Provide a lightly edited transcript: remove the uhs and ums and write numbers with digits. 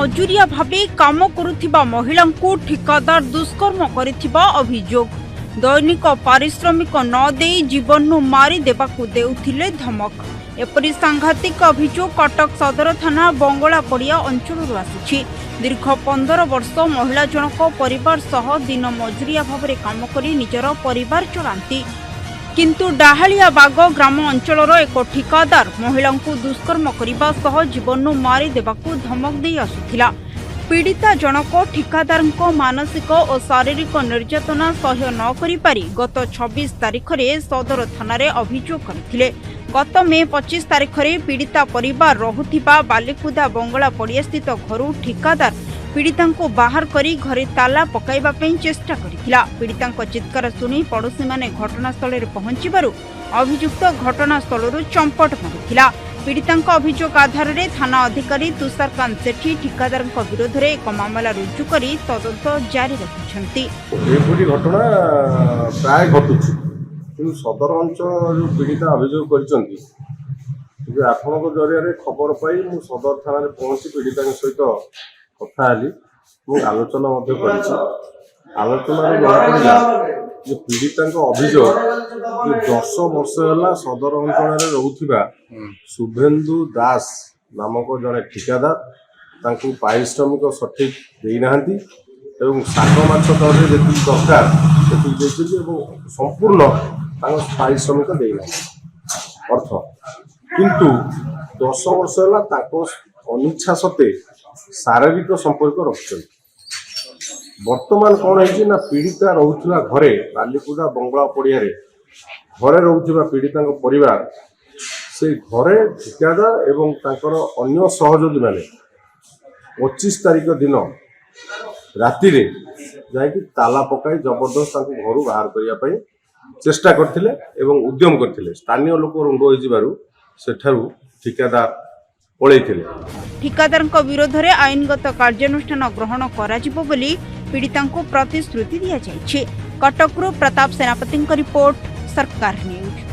मजूरिया भावे काम करुथिबा महिला को ठिकादार दुष्कर्म करिथिबा अभियोग। दैनिक पारिश्रमिक न दे जीवन मारी देबाकू देउथिले धमक। एपरि सांघातिक अभियोग कटक सदर थाना बंगला पड़िया अंचल आसुछि। दीर्घ 15 वर्ष महिला जनक परिवार सह दिन मजूरिया भाव काम करी निजर परिवार चलांती, किंतु डाहालिया बाग ग्राम अंचलर एक ठिकादार महिला को दुष्कर्म करने सह जीवन मारी देबाकू धमक दे आसुथिला। पीड़िता जनक ठिकादार मानसिक और शारीरिक निर्यातना सह्य न करि पारि गत 26 तारिख में सदर थाना अभियोग करथिले। गत मे 25 तारिख में पीड़िता परिवार रहुथिबा बालिकुदा बंगला पड़िया स्थित घर ठिकादार पीड़िता को बाहर करी घरे ताला पकाइबा पई चेष्टा करिथिला। पीड़िता चित्कार सुनी पड़ोशी माने घटनास्थल में पहुंचबारु अभियुक्त घटनास्थल चंपट मारिथिला। पीड़िता अभियोग आधार में थाना अधिकारी तुषारकांत सेठी ठिकादार विरोध में एक मामला रुजु कर तदंत जारी रखिछंती। घटना प्राय घटुछि कि सदर अंचल जो पीड़िता अभियोग करिसंती आपनको जरिया खबर पाई मु सदर थाना पहुंची पीड़िता सहित कथा आली आलोचना आलोचना जो पीड़िता अभियोग जो 10 वर्ष है सदर अंचल रोकथिबा शुभेन्दु दास नामक जड़े ठिकादार पारिश्रमिक सठिक देना शाग माछ दर जी दरकार संपूर्ण पारिश्रमिक देना अर्थ किंतु 10 वर्ष है अनिच्छा सत्वे शारीरिक संपर्क रखुच्च। वर्तमान कौन है ना पीड़िता रोकथिबा घरे बालिकुदा बंगला पड़िया घरे रोकथिबा पीड़िता परिवार से घरे ठिकादार एवं तांकर अन्य सहयोगी माने 25 तारिख दिन राति जाकि ताला पकाई जबरदस्त घर बाहर करने चेष्टा करथिले एवं उद्यम करथिले। स्थानीय लोक रुंड हो सेठारु ठिकादार पळैथिले। ठिकादार विरोध में आईनगत कार्यानुष्ठान ग्रहण कराजिबो बोली पीड़िता को प्रतिश्रुति दिया जायछि। कटकरू प्रताप सेनापति रिपोर्ट, सरकार न्यूज।